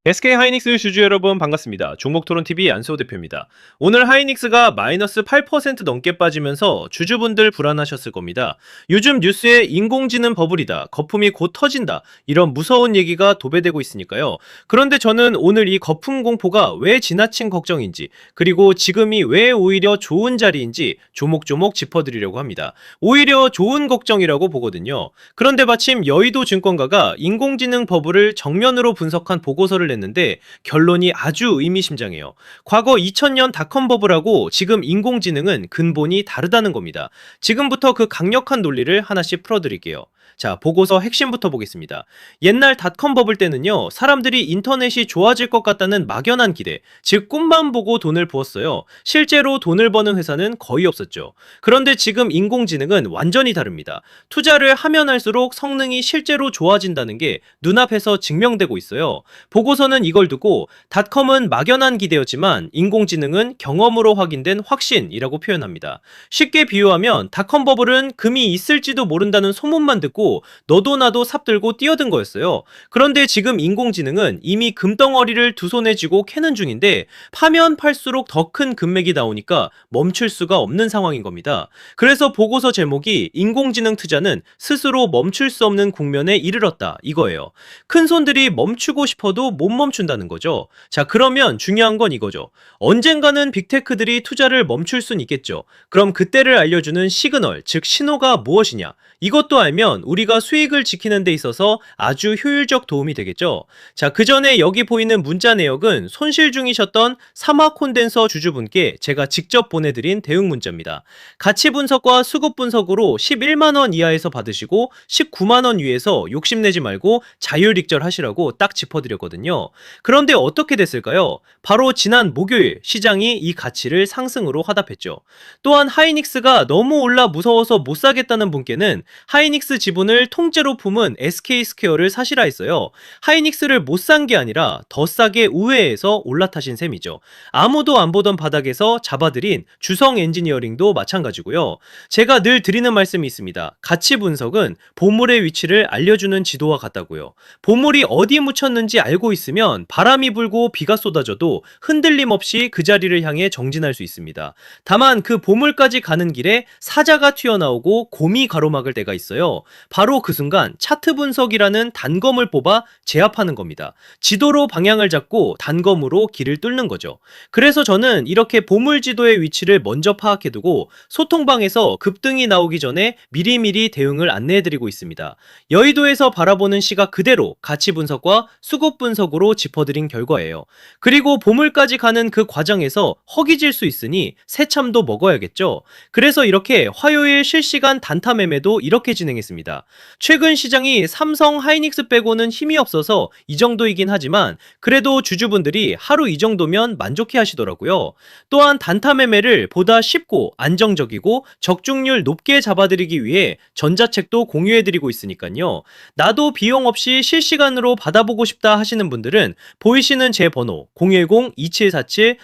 SK 하이닉스 주주 여러분 반갑습니다. 종목토론TV 안수호 대표입니다. 오늘 하이닉스가 마이너스 8% 넘게 빠지면서 주주분들 불안하셨을 겁니다. 요즘 뉴스에 인공지능 버블이다, 거품이 곧 터진다, 이런 무서운 얘기가 도배되고 있으니까요. 그런데 저는 오늘 이 거품 공포가 왜 지나친 걱정인지, 그리고 지금이 왜 오히려 좋은 자리인지 조목조목 짚어드리려고 합니다. 오히려 좋은 걱정이라고 보거든요. 그런데 마침 여의도 증권가가 인공지능 버블을 정면으로 분석한 보고서를 냈는데 결론이 아주 의미심장해요. 과거 2000년 닷컴 버블하고 지금 인공지능은 근본이 다르다는 겁니다. 지금부터 그 강력한 논리를 하나씩 풀어드릴게요. 자, 보고서 핵심부터 보겠습니다. 옛날 닷컴 버블 때는요, 사람들이 인터넷이 좋아질 것 같다는 막연한 기대, 즉 꿈만 보고 돈을 부었어요. 실제로 돈을 버는 회사는 거의 없었죠. 그런데 지금 인공지능은 완전히 다릅니다. 투자를 하면 할수록 성능이 실제로 좋아진다는 게 눈앞에서 증명되고 있어요. 보고서는 이걸 두고 닷컴은 막연한 기대였지만 인공지능은 경험으로 확인된 확신이라고 표현합니다. 쉽게 비유하면 닷컴 버블은 금이 있을지도 모른다는 소문만 듣고 너도 나도 삽들고 뛰어든 거였어요. 그런데 지금 인공지능은 이미 금덩어리를 두 손에 쥐고 캐는 중인데 파면 팔수록 더 큰 금맥이 나오니까 멈출 수가 없는 상황인 겁니다. 그래서 보고서 제목이 인공지능 투자는 스스로 멈출 수 없는 국면에 이르렀다, 이거예요. 큰 손들이 멈추고 싶어도 못 멈춘다는 거죠. 자, 그러면 중요한 건 이거죠. 언젠가는 빅테크들이 투자를 멈출 순 있겠죠. 그럼 그때를 알려주는 시그널, 즉 신호가 무엇이냐? 이것도 알면 우리가 수익을 지키는 데 있어서 아주 효율적 도움이 되겠죠. 자, 그 전에 여기 보이는 문자 내역은 손실 중이셨던 사마 콘덴서 주주분께 제가 직접 보내드린 대응 문자입니다. 가치 분석과 수급 분석으로 11만원 이하에서 받으시고 19만원 위에서 욕심내지 말고 자율익절 하시라고 딱 짚어드렸거든요. 그런데 어떻게 됐을까요? 바로 지난 목요일 시장이 이 가치를 상승으로 화답했죠. 또한 하이닉스가 너무 올라 무서워서 못 사겠다는 분께는 하이닉스 지분을 통째로 품은 SK스퀘어를 사시라 했어요. 하이닉스를 못 산 게 아니라 더 싸게 우회해서 올라타신 셈이죠. 아무도 안 보던 바닥에서 잡아들인 주성 엔지니어링도 마찬가지고요. 제가 늘 드리는 말씀이 있습니다. 가치 분석은 보물의 위치를 알려주는 지도와 같다고요. 보물이 어디 묻혔는지 알고 있으면 바람이 불고 비가 쏟아져도 흔들림 없이 그 자리를 향해 정진할 수 있습니다. 다만 그 보물까지 가는 길에 사자가 튀어나오고 곰이 가로막을 때가 있어요. 바로 그 순간 차트 분석이라는 단검을 뽑아 제압하는 겁니다. 지도로 방향을 잡고 단검으로 길을 뚫는 거죠. 그래서 저는 이렇게 보물 지도의 위치를 먼저 파악해두고 소통방에서 급등이 나오기 전에 미리미리 대응을 안내해드리고 있습니다. 여의도에서 바라보는 시각 그대로 가치 분석과 수급 분석으로 짚어드린 결과예요. 그리고 보물까지 가는 그 과정에서 허기질 수 있으니 새참도 먹어야겠죠. 그래서 이렇게 화요일 실시간 단타 매매도 이렇게 진행했습니다. 최근 시장이 삼성 하이닉스 빼고는 힘이 없어서 이 정도이긴 하지만 그래도 주주분들이 하루 이 정도면 만족해 하시더라고요. 또한 단타 매매를 보다 쉽고 안정적이고 적중률 높게 잡아드리기 위해 전자책도 공유해드리고 있으니까요. 나도 비용 없이 실시간으로 받아보고 싶다 하시는 분들은 보이시는 제 번호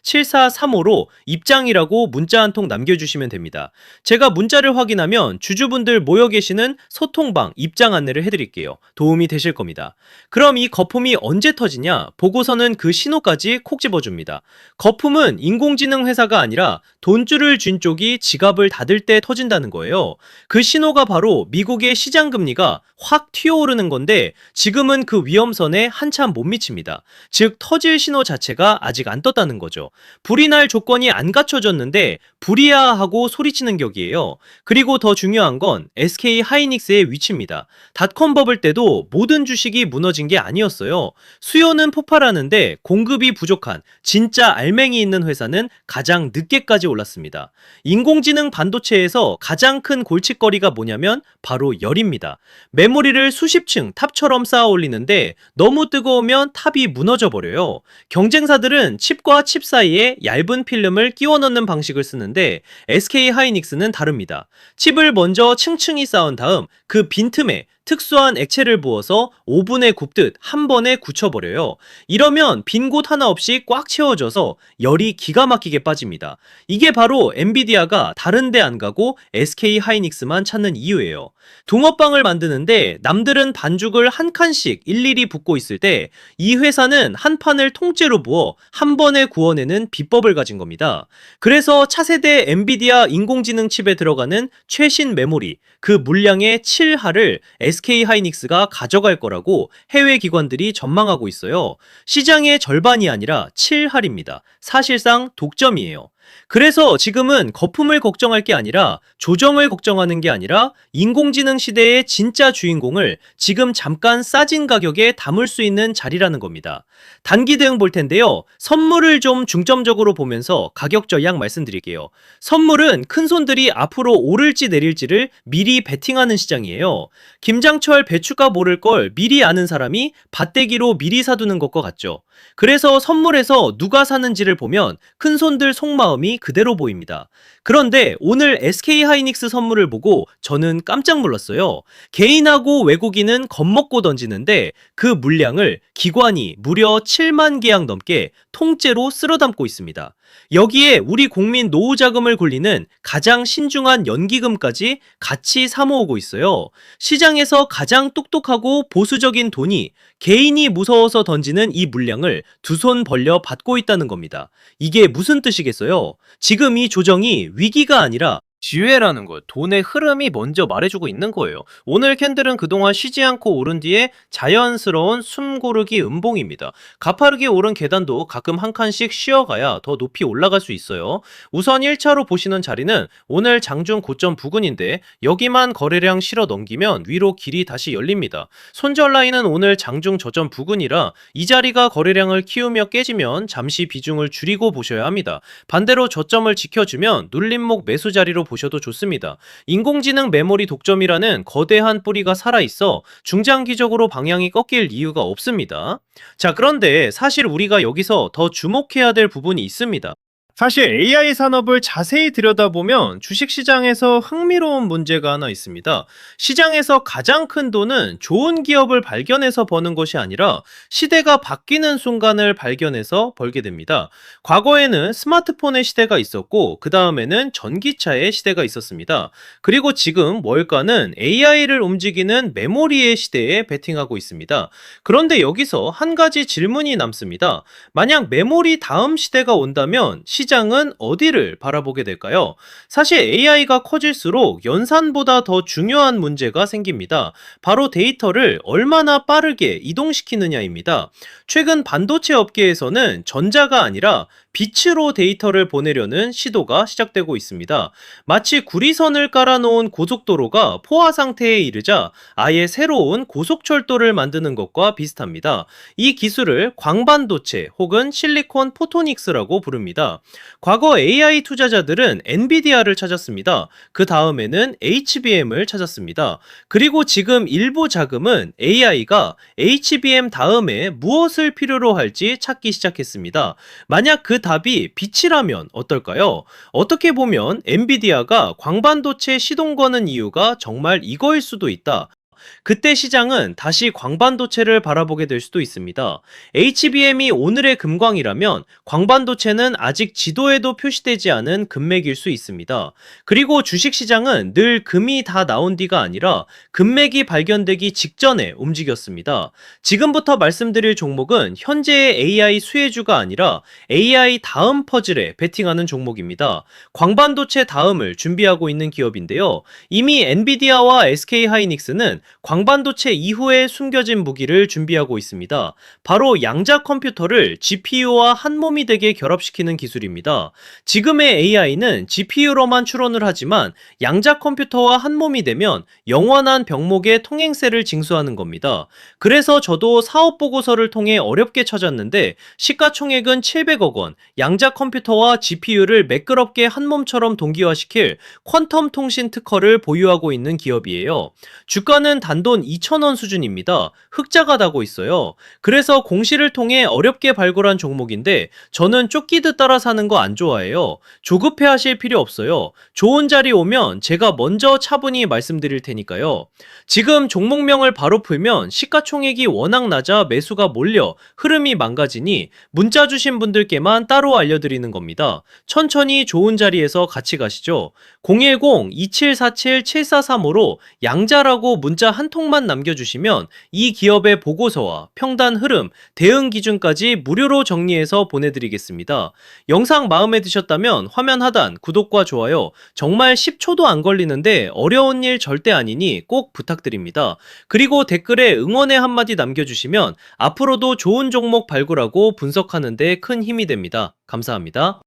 010-2747-7435로 입장이라고 문자 한 통 남겨주시면 됩니다. 제가 문자를 확인하면 주주분들 모여 계시는 소통방 입장 안내를 해드릴게요. 도움이 되실 겁니다. 그럼 이 거품이 언제 터지냐? 보고서는 그 신호까지 콕 집어줍니다. 거품은 인공지능 회사가 아니라 돈줄을 쥔 쪽이 지갑을 닫을 때 터진다는 거예요. 그 신호가 바로 미국의 시장 금리가 확 튀어오르는 건데 지금은 그 위험선에 한참 못 미칩니다. 즉 터질 신호 자체가 아직 안 떴다는 거죠. 불이 날 조건이 안 갖춰졌는데 불이야 하고 소리치는 격이에요. 그리고 더 중요한 건 SK 하이닉스의 위치입니다. 닷컴 버블 때도 모든 주식이 무너진 게 아니었어요. 수요는 폭발하는데 공급이 부족한 진짜 알맹이 있는 회사는 가장 늦게까지 올랐습니다. 인공지능 반도체에서 가장 큰 골칫거리가 뭐냐면 바로 열입니다. 메모리를 수십 층 탑처럼 쌓아 올리는데 너무 뜨거우면 탑이 무너져 버려요. 경쟁사들은 칩과 칩 사이에 얇은 필름을 끼워 넣는 방식을 쓰는데 SK 하이닉스는 다릅니다. 칩을 먼저 층층이 쌓은 다음 그 빈틈에 특수한 액체를 부어서 오븐에 굽듯 한 번에 굳혀버려요. 이러면 빈 곳 하나 없이 꽉 채워져서 열이 기가 막히게 빠집니다. 이게 바로 엔비디아가 다른 데 안 가고 SK 하이닉스만 찾는 이유예요. 붕어빵을 만드는데 남들은 반죽을 한 칸씩 일일이 붓고 있을 때 이 회사는 한 판을 통째로 부어 한 번에 구워내는 비법을 가진 겁니다. 그래서 차세대 엔비디아 인공지능 칩에 들어가는 최신 메모리, 그 물량의 7할을 SK 하이닉스가 가져갈 거라고 해외 기관들이 전망하고 있어요. 시장의 절반이 아니라 7할입니다. 사실상 독점이에요. 그래서 지금은 거품을 걱정할 게 아니라 조정을 걱정하는 게 아니라 인공지능 시대의 진짜 주인공을 지금 잠깐 싸진 가격에 담을 수 있는 자리라는 겁니다. 단기 대응 볼 텐데요. 선물을 좀 중점적으로 보면서 가격 전략 말씀드릴게요. 선물은 큰손들이 앞으로 오를지 내릴지를 미리 베팅하는 시장이에요. 김장철 배추값 오를 걸 미리 아는 사람이 밭대기로 미리 사두는 것과 같죠. 그래서 선물에서 누가 사는지를 보면 큰손들 속마음이 그대로 보입니다. 그런데 오늘 SK 하이닉스 선물을 보고 저는 깜짝 놀랐어요. 개인하고 외국인은 겁먹고 던지는데 그 물량을 기관이 무려 7만 계약 넘게 통째로 쓸어담고 있습니다. 여기에 우리 국민 노후 자금을 굴리는 가장 신중한 연기금까지 같이 사모으고 있어요. 시장에서 가장 똑똑하고 보수적인 돈이 개인이 무서워서 던지는 이 물량을 두 손 벌려 받고 있다는 겁니다. 이게 무슨 뜻이겠어요? 지금 이 조정이 위기가 아니라 기회라는 것, 돈의 흐름이 먼저 말해주고 있는 거예요. 오늘 캔들은 그동안 쉬지 않고 오른 뒤에 자연스러운 숨 고르기 음봉입니다. 가파르게 오른 계단도 가끔 한 칸씩 쉬어가야 더 높이 올라갈 수 있어요. 우선 1차로 보시는 자리는 오늘 장중 고점 부근인데 여기만 거래량 실어 넘기면 위로 길이 다시 열립니다. 손절 라인은 오늘 장중 저점 부근이라 이 자리가 거래량을 키우며 깨지면 잠시 비중을 줄이고 보셔야 합니다. 반대로 저점을 지켜주면 눌림목 매수 자리로 보셔도 좋습니다. 인공지능 메모리 독점이라는 거대한 뿌리가 살아있어 중장기적으로 방향이 꺾일 이유가 없습니다. 자, 그런데 사실 우리가 여기서 더 주목해야 될 부분이 있습니다. 사실 AI 산업을 자세히 들여다보면 주식시장에서 흥미로운 문제가 하나 있습니다. 시장에서 가장 큰 돈은 좋은 기업을 발견해서 버는 것이 아니라 시대가 바뀌는 순간을 발견해서 벌게 됩니다. 과거에는 스마트폰의 시대가 있었고 그 다음에는 전기차의 시대가 있었습니다. 그리고 지금 월가는 AI를 움직이는 메모리의 시대에 베팅하고 있습니다. 그런데 여기서 한 가지 질문이 남습니다. 만약 메모리 다음 시대가 온다면 시장은 어디를 바라보게 될까요? 사실 AI가 커질수록 연산보다 더 중요한 문제가 생깁니다. 바로 데이터를 얼마나 빠르게 이동시키느냐입니다. 최근 반도체 업계에서는 전자가 아니라 빛으로 데이터를 보내려는 시도가 시작되고 있습니다. 마치 구리선을 깔아놓은 고속도로가 포화 상태에 이르자 아예 새로운 고속철도를 만드는 것과 비슷합니다. 이 기술을 광반도체 혹은 실리콘 포토닉스라고 부릅니다. 과거 AI 투자자들은 엔비디아를 찾았습니다. 그 다음에는 HBM을 찾았습니다. 그리고 지금 일부 자금은 AI가 HBM 다음에 무엇을 필요로 할지 찾기 시작했습니다. 만약 그 답이 빛이라면 어떨까요? 어떻게 보면 엔비디아가 광반도체 시동 거는 이유가 정말 이거일 수도 있다. 그때 시장은 다시 광반도체를 바라보게 될 수도 있습니다. HBM이 오늘의 금광이라면 광반도체는 아직 지도에도 표시되지 않은 금맥일 수 있습니다. 그리고 주식시장은 늘 금이 다 나온 뒤가 아니라 금맥이 발견되기 직전에 움직였습니다. 지금부터 말씀드릴 종목은 현재의 AI 수혜주가 아니라 AI 다음 퍼즐에 베팅하는 종목입니다. 광반도체 다음을 준비하고 있는 기업인데요. 이미 엔비디아와 SK 하이닉스는 광반도체 이후에 숨겨진 무기를 준비하고 있습니다. 바로 양자 컴퓨터를 GPU와 한 몸이 되게 결합시키는 기술입니다. 지금의 AI는 GPU로만 추론을 하지만 양자 컴퓨터와 한 몸이 되면 영원한 병목의 통행세를 징수하는 겁니다. 그래서 저도 사업 보고서를 통해 어렵게 찾았는데 시가총액은 700억 원, 양자 컴퓨터와 GPU를 매끄럽게 한 몸처럼 동기화시킬 퀀텀 통신 특허를 보유하고 있는 기업이에요. 주가는 현재는 단돈 2,000원 수준입니다. 흑자가 나고 있어요. 그래서 공시를 통해 어렵게 발굴한 종목인데 저는 쫓기듯 따라 사는 거 안 좋아해요. 조급해 하실 필요 없어요. 좋은 자리 오면 제가 먼저 차분히 말씀드릴 테니까요. 지금 종목명을 바로 풀면 시가총액이 워낙 낮아 매수가 몰려 흐름이 망가지니 문자 주신 분들께만 따로 알려드리는 겁니다. 천천히 좋은 자리에서 같이 가시죠. 010-2747-7435로 양자라고 문자 한 통만 남겨주시면 이 기업의 보고서와 평단 흐름, 대응 기준까지 무료로 정리해서 보내드리겠습니다. 영상 마음에 드셨다면 화면 하단 구독과 좋아요, 정말 10초도 안 걸리는데 어려운 일 절대 아니니 꼭 부탁드립니다. 그리고 댓글에 응원의 한마디 남겨주시면 앞으로도 좋은 종목 발굴하고 분석하는 데 큰 힘이 됩니다. 감사합니다.